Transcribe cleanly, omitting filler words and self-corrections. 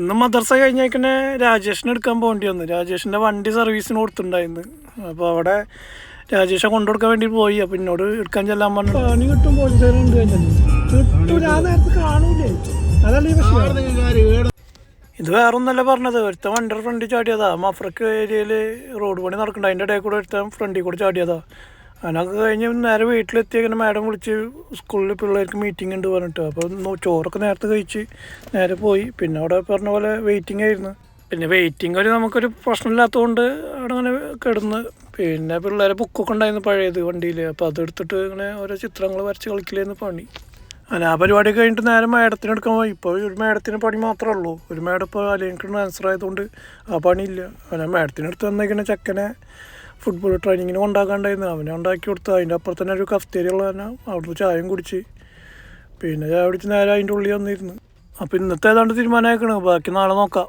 ഇന്ന് മദ്രസ കഴിഞ്ഞേക്കന്നെ രാജേഷിനെ എടുക്കാൻ പോകേണ്ടി വന്നു. രാജേഷിൻ്റെ വണ്ടി സർവീസിന് കൊടുത്തിട്ടുണ്ടായിരുന്നു. അപ്പോൾ അവിടെ രാജേഷെ കൊണ്ടുകൊടുക്കാൻ വേണ്ടി പോയി. അപ്പോൾ എന്നോട് എടുക്കാൻ ചെല്ലാൻ പറഞ്ഞു. പണി കിട്ടും ഇത് വേറൊന്നല്ല പറഞ്ഞത്. ഒരുത്ത വണ്ടിയുടെ ഫ്രണ്ടിൽ ചാടിയതാ. മഫ്രക്ക് ഏരിയയിൽ റോഡ് പണി നടക്കുന്നുണ്ട്. അതിൻ്റെ ഇടയിൽ കൂടെ ഒരുത്ത ഫ്രണ്ടിൽ കൂടെ ചാടിയതാ. അതിനൊക്കെ കഴിഞ്ഞ് നേരെ വീട്ടിലെത്തി. അങ്ങനെ മാഡം വിളിച്ച് സ്കൂളിൽ പിള്ളേർക്ക് മീറ്റിംഗ് ഉണ്ട് പറഞ്ഞിട്ട്. അപ്പോൾ ചോറൊക്കെ നേരത്തെ കഴിച്ച് നേരെ പോയി. പിന്നെ അവിടെ പറഞ്ഞ പോലെ വെയിറ്റിംഗ് ആയിരുന്നു. പിന്നെ വെയിറ്റിംഗ് ഒരു നമുക്കൊരു പ്രശ്നമില്ലാത്തതുകൊണ്ട് അവിടെ അങ്ങനെ കിടന്ന്. പിന്നെ പിള്ളേരെ ബുക്കൊക്കെ ഉണ്ടായിരുന്നു പഴയത് വണ്ടിയിൽ. അപ്പോൾ അതെടുത്തിട്ട് ഇങ്ങനെ ഓരോ ചിത്രങ്ങൾ വരച്ച് കളിക്കില്ലായിരുന്നു പണി. അങ്ങനെ ആ പരിപാടി കഴിഞ്ഞിട്ട് നേരെ മേഡത്തിന് എടുക്കാൻ പോയി. ഇപ്പോൾ ഒരു മേഡത്തിന് പണി മാത്രമേ ഉള്ളൂ. ഒരു മേഡം ഇപ്പോൾ അല്ലെങ്കിൽ ട്രാൻസ്ഫർ ആയതുകൊണ്ട് ആ പണിയില്ല. അങ്ങനെ മേഡത്തിന് എടുത്ത് വന്നേക്കുന്ന ചെക്കനെ ഫുട്ബോൾ ട്രെയിനിങ്ങിന് കൊണ്ടാക്കാണ്ടായിരുന്നു. അവനെ ഉണ്ടാക്കി കൊടുത്ത്. അതിൻ്റെ അപ്പുറം തന്നെ ഒരു കഫ്തേരിയ ഉള്ള തന്നെ അവിടുന്ന് ചായയും കുടിച്ച് പിന്നെ ചായ കുടിച്ച് നേരെ അതിൻ്റെ ഉള്ളിൽ വന്നിരുന്നു. അപ്പോൾ ഇന്നത്തെ ഏതാണ്ട് തീരുമാനമാക്കണ്. ബാക്കി നാളെ നോക്കാം.